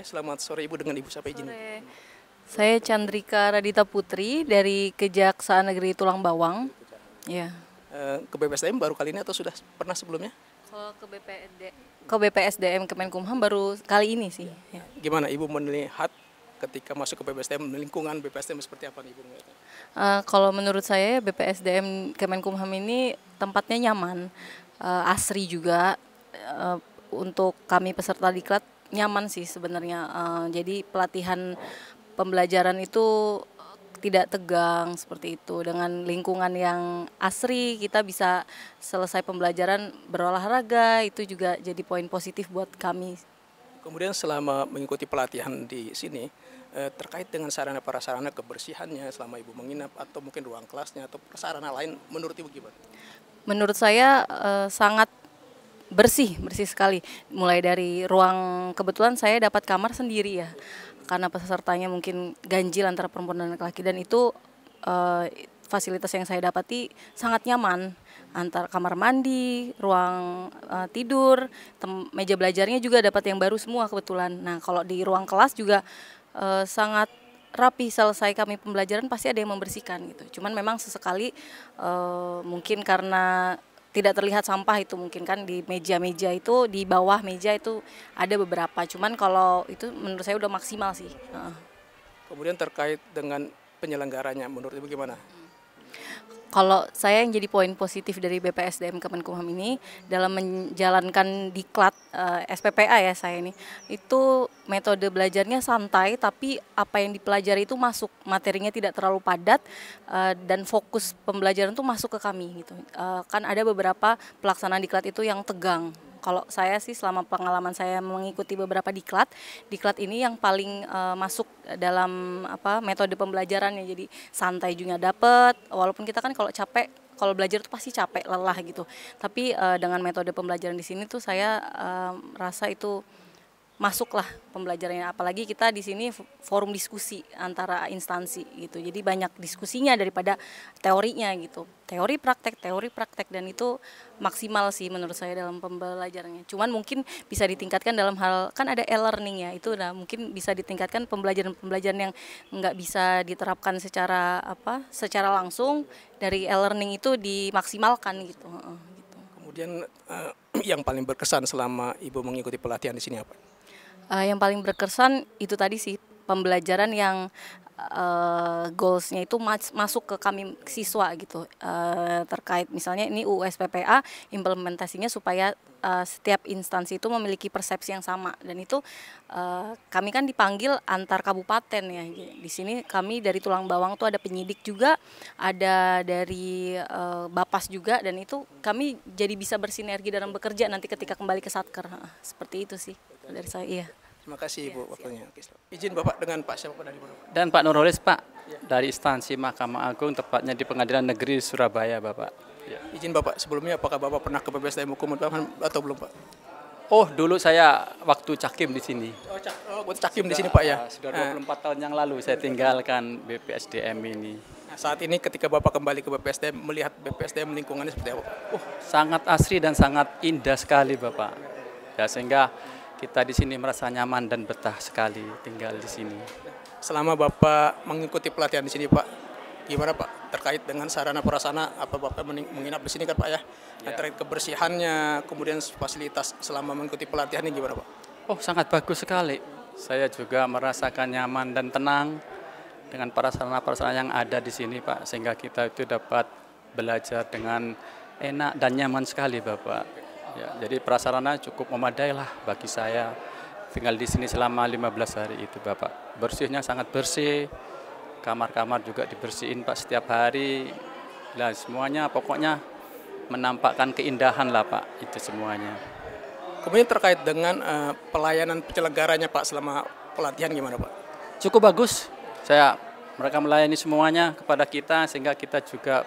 Selamat sore Ibu, dengan Ibu siapa izin? Sore. Saya Chandrika Radita Putri dari Kejaksaan Negeri Tulang Bawang. Ya. Ke BPSDM baru kali ini atau sudah pernah sebelumnya? Kalau ke BPSDM Kemenkumham baru kali ini sih. Ya. Gimana Ibu melihat ketika masuk ke BPSDM, lingkungan BPSDM seperti apa nih Ibu? Kalau menurut saya BPSDM Kemenkumham ini tempatnya nyaman, asri juga. Untuk kami peserta diklat nyaman sih sebenarnya. Jadi pelatihan pembelajaran itu tidak tegang seperti itu, dengan lingkungan yang asri kita bisa selesai pembelajaran berolahraga, itu juga jadi poin positif buat kami. Kemudian selama mengikuti pelatihan di sini, terkait dengan sarana prasarana kebersihannya selama Ibu menginap atau mungkin ruang kelasnya atau sarana lain, menurut Ibu gimana? Menurut saya sangat bersih sekali. Mulai dari ruang, kebetulan saya dapat kamar sendiri ya, karena pesertanya mungkin ganjil antara perempuan dan laki-laki, dan itu fasilitas yang saya dapati sangat nyaman, antar kamar mandi, ruang tidur, meja belajarnya juga dapat yang baru semua kebetulan. Nah kalau di ruang kelas juga sangat rapi, selesai kami pembelajaran pasti ada yang membersihkan gitu. Cuman memang sesekali mungkin karena tidak terlihat sampah, itu mungkin kan di meja-meja itu, di bawah meja itu ada beberapa. Cuman kalau itu menurut saya udah maksimal sih. Kemudian terkait dengan penyelenggaranya, menurut Ibu gimana? Kalau saya yang jadi poin positif dari BPSDM Kemenkumham ini dalam menjalankan diklat SPPA ya saya ini, itu metode belajarnya santai tapi apa yang dipelajari itu masuk, materinya tidak terlalu padat dan fokus pembelajaran itu masuk ke kami gitu. Kan ada beberapa pelaksanaan diklat itu yang tegang. Kalau saya sih selama pengalaman saya mengikuti beberapa diklat ini yang paling masuk dalam metode pembelajarannya, jadi santai juga dapet, walaupun kita kan kalau capek, kalau belajar tuh pasti capek, lelah gitu. Tapi dengan metode pembelajaran di sini tuh saya rasa itu masuklah pembelajarannya, apalagi kita di sini forum diskusi antara instansi gitu, jadi banyak diskusinya daripada teorinya gitu, teori praktek, dan itu maksimal sih menurut saya dalam pembelajarannya. Cuman mungkin bisa ditingkatkan dalam hal, kan ada e-learning ya, itu mungkin bisa ditingkatkan pembelajaran yang nggak bisa diterapkan secara langsung, dari e-learning itu dimaksimalkan gitu. Kemudian yang paling berkesan selama Ibu mengikuti pelatihan di sini apa? Yang paling berkesan itu tadi sih, pembelajaran yang goalsnya itu masuk ke kami siswa gitu, terkait misalnya ini USPPA, implementasinya supaya setiap instansi itu memiliki persepsi yang sama, dan itu kami kan dipanggil antar kabupaten ya. Di sini kami dari Tulang Bawang tuh ada penyidik juga, ada dari Bapas juga, dan itu kami jadi bisa bersinergi dalam bekerja nanti ketika kembali ke Satker. Seperti itu sih dari saya. Iya. Terima kasih Ibu waktunya. Izin Bapak dengan Pak siapa dari mana? Dan Pak Nurholis Pak, dari instansi Mahkamah Agung, tepatnya di Pengadilan Negeri Surabaya Bapak. Ya. Izin Bapak, sebelumnya apakah Bapak pernah ke BPSDM Hukum atau belum Pak? Oh dulu saya waktu Cakim di sini. Buat Cakim di sini Pak ya? Sudah 24 tahun yang lalu saya tinggalkan BPSDM ini. Nah, saat ini ketika Bapak kembali ke BPSDM, melihat BPSDM lingkungannya seperti apa Pak? Sangat asri dan sangat indah sekali Bapak. Ya, sehingga kita di sini merasa nyaman dan betah sekali tinggal di sini. Selama Bapak mengikuti pelatihan di sini Pak, gimana Pak terkait dengan sarana prasarana, apa Bapak menginap di sini kan Pak ya? Terkait kebersihannya, kemudian fasilitas selama mengikuti pelatihan ini gimana Pak? Oh sangat bagus sekali. Saya juga merasakan nyaman dan tenang dengan prasarana yang ada di sini Pak, sehingga kita itu dapat belajar dengan enak dan nyaman sekali Bapak. Ya, jadi prasarana cukup memadai lah bagi saya. Tinggal di sini selama 15 hari itu Bapak. Bersihnya sangat bersih, kamar-kamar juga dibersihin Pak setiap hari. Nah, semuanya pokoknya menampakkan keindahan lah Pak, itu semuanya. Kemudian terkait dengan pelayanan penyelenggaranya Pak selama pelatihan gimana Pak? Cukup bagus. Mereka melayani semuanya kepada kita, sehingga kita juga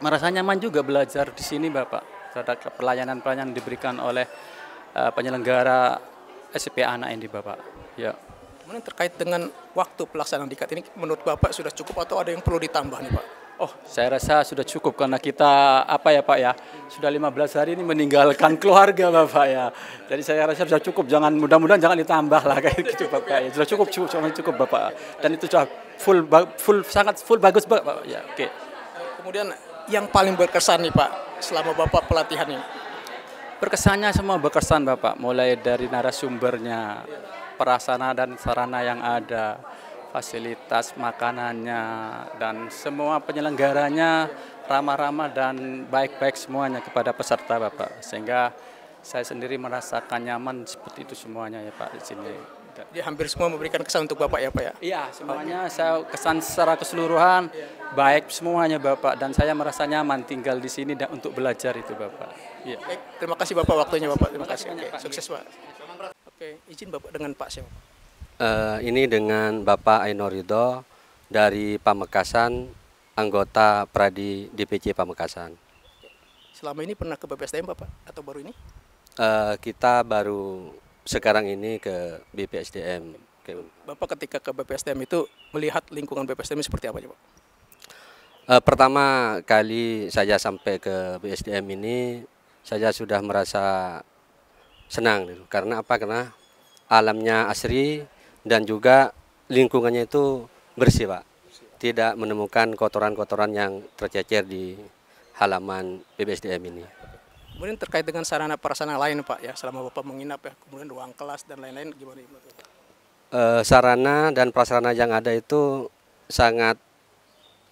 merasa nyaman juga belajar di sini Bapak. Terhadap pelayanan-pelayanan diberikan oleh penyelenggara SPPA anak ini Bapak. Ya. Kemudian terkait dengan waktu pelaksanaan diklat ini, menurut Bapak sudah cukup atau ada yang perlu ditambah nih Pak? Oh, saya rasa sudah cukup karena kita Pak ya, sudah 15 hari ini meninggalkan keluarga Bapak ya. Jadi saya rasa sudah cukup, mudah-mudahan jangan ditambah lah kayak gitu Bapak ya. Sudah cukup Bapak. Dan itu sudah sangat full bagus Bapak ya. Oke. Kemudian yang paling berkesan nih Pak selama Bapak pelatihan ini? Berkesannya semua berkesan Bapak, mulai dari narasumbernya, prasarana dan sarana yang ada, fasilitas makanannya, dan semua penyelenggaranya ramah-ramah dan baik-baik semuanya kepada peserta Bapak. Sehingga saya sendiri merasakan nyaman seperti itu semuanya ya Pak di sini. Jadi hampir semua memberikan kesan untuk Bapak ya Pak ya? Iya, semuanya saya kesan secara keseluruhan baik semuanya Bapak, dan saya merasa nyaman tinggal di sini dan untuk belajar itu Bapak. Iya. Baik, terima kasih Bapak waktunya Bapak. Terima kasih. Oke, sukses Pak. Oke, izin Bapak dengan Pak siapa? Ini dengan Bapak Ainur Ridho dari Pamekasan, anggota Pradi DPC Pamekasan. Selama ini pernah ke BPSDM Bapak atau baru ini? Kita baru sekarang ini ke BPSDM. Bapak ketika ke BPSDM itu melihat lingkungan BPSDM seperti apa Pak? Pertama kali saya sampai ke BPSDM ini, saya sudah merasa senang gitu. Karena apa? Karena alamnya asri dan juga lingkungannya itu bersih Pak. Tidak menemukan kotoran-kotoran yang tercecer di halaman BPSDM ini. Kemudian terkait dengan sarana prasarana lain Pak ya, selama Bapak menginap ya, kemudian ruang kelas dan lain-lain gimana Pak? Sarana dan prasarana yang ada itu sangat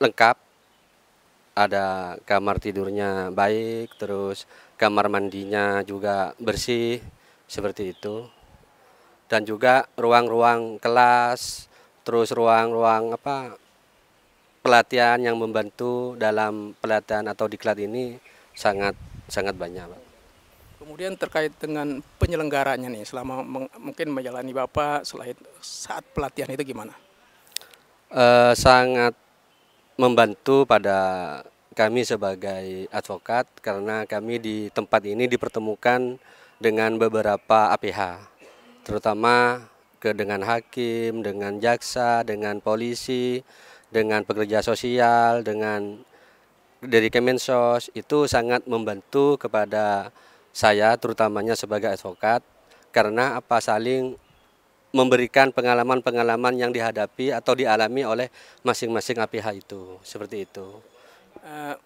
lengkap. Ada kamar tidurnya baik, terus kamar mandinya juga bersih seperti itu. Dan juga ruang-ruang kelas, terus ruang-ruang pelatihan yang membantu dalam pelatihan atau diklat ini sangat banyak Pak. Kemudian terkait dengan penyelenggaranya nih, selama mungkin menjalani Bapak saat pelatihan itu gimana? Sangat membantu pada kami sebagai advokat, karena kami di tempat ini dipertemukan dengan beberapa APH, terutama dengan hakim, dengan jaksa, dengan polisi, dengan pekerja sosial, dengan dari Kemensos. Itu sangat membantu kepada saya terutamanya sebagai advokat, karena saling memberikan pengalaman-pengalaman yang dihadapi atau dialami oleh masing-masing APH itu, seperti itu.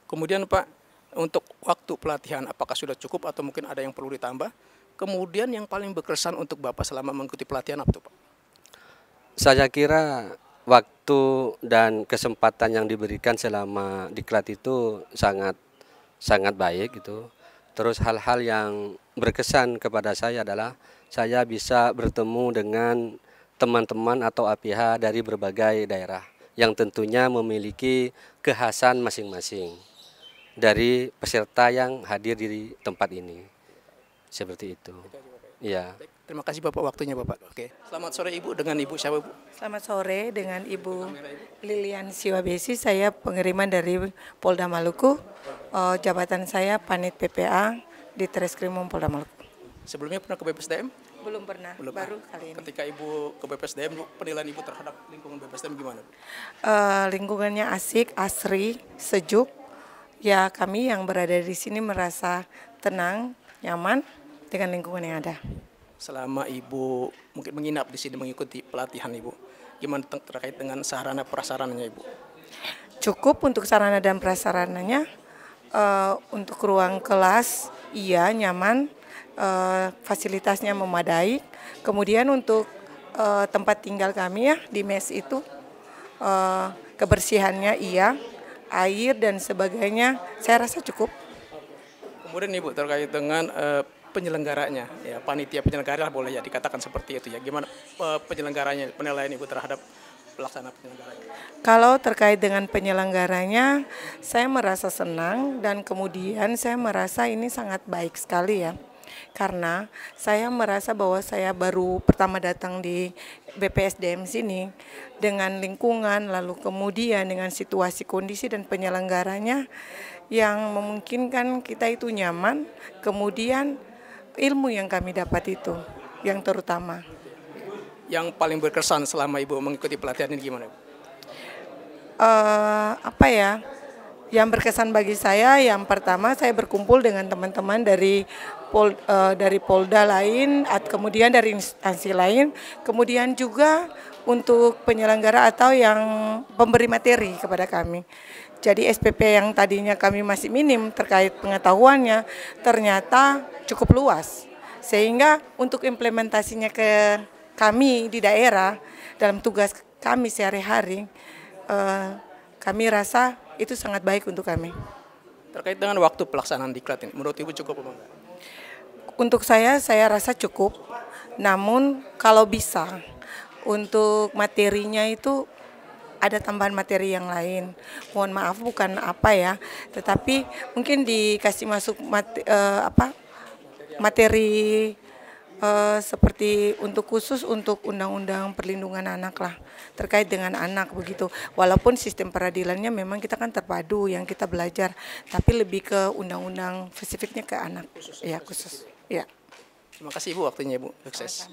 Kemudian Pak, untuk waktu pelatihan apakah sudah cukup atau mungkin ada yang perlu ditambah? Kemudian yang paling berkesan untuk Bapak selama mengikuti pelatihan apa itu Pak? Saya kira waktu dan kesempatan yang diberikan selama diklat itu sangat baik gitu. Terus hal-hal yang berkesan kepada saya adalah saya bisa bertemu dengan teman-teman atau APH dari berbagai daerah yang tentunya memiliki kekhasan masing-masing dari peserta yang hadir di tempat ini. Seperti itu. Iya. Terima kasih Bapak waktunya Bapak. Oke. Selamat sore Ibu, dengan Ibu siapa Bu? Selamat sore, dengan Ibu Lilian Siwabesi. Saya pengiriman dari Polda Maluku. Jabatan saya Panit PPA di Treskrimum Polda Maluku. Sebelumnya pernah ke BPSDM? Belum pernah, baru kali ini. Ketika Ibu ke BPSDM, penilaian Ibu terhadap lingkungan BPSDM gimana? Lingkungannya asik, asri, sejuk. Ya, kami yang berada di sini merasa tenang, nyaman dengan lingkungan yang ada. Selama Ibu mungkin menginap di sini mengikuti pelatihan Ibu, gimana terkait dengan sarana prasarananya Ibu? Cukup untuk sarana dan prasarananya. Untuk ruang kelas, iya nyaman, fasilitasnya memadai. Kemudian untuk tempat tinggal kami ya di mes itu, kebersihannya iya, air dan sebagainya, saya rasa cukup. Kemudian Ibu terkait dengan penyelenggaranya, ya panitia penyelenggara boleh ya dikatakan seperti itu ya. Gimana penyelenggaranya, penilaian Ibu terhadap pelaksana penyelenggaranya? Kalau terkait dengan penyelenggaranya, saya merasa senang dan kemudian saya merasa ini sangat baik sekali ya. Karena saya merasa bahwa saya baru pertama datang di BPSDM sini dengan lingkungan, lalu kemudian dengan situasi kondisi dan penyelenggaranya yang memungkinkan kita itu nyaman, kemudian ilmu yang kami dapat itu yang terutama. Yang paling berkesan selama Ibu mengikuti pelatihan ini gimana? Yang berkesan bagi saya, yang pertama saya berkumpul dengan teman-teman dari Polda lain, kemudian dari instansi lain, kemudian juga untuk penyelenggara atau yang pemberi materi kepada kami. Jadi SPP yang tadinya kami masih minim terkait pengetahuannya, ternyata cukup luas. Sehingga untuk implementasinya ke kami di daerah, dalam tugas kami sehari-hari, kami rasa itu sangat baik untuk kami. Terkait dengan waktu pelaksanaan diklat ini, menurut Ibu cukup apa enggak? Untuk saya rasa cukup. Namun kalau bisa untuk materinya itu ada tambahan materi yang lain. Mohon maaf bukan apa ya, tetapi mungkin dikasih masuk materi seperti khusus untuk undang-undang perlindungan anak lah, terkait dengan anak begitu. Walaupun sistem peradilannya memang kita kan terpadu yang kita belajar, tapi lebih ke undang-undang spesifiknya ke anak. Ya khusus. Ya. Terima kasih Ibu waktunya Ibu. Sukses.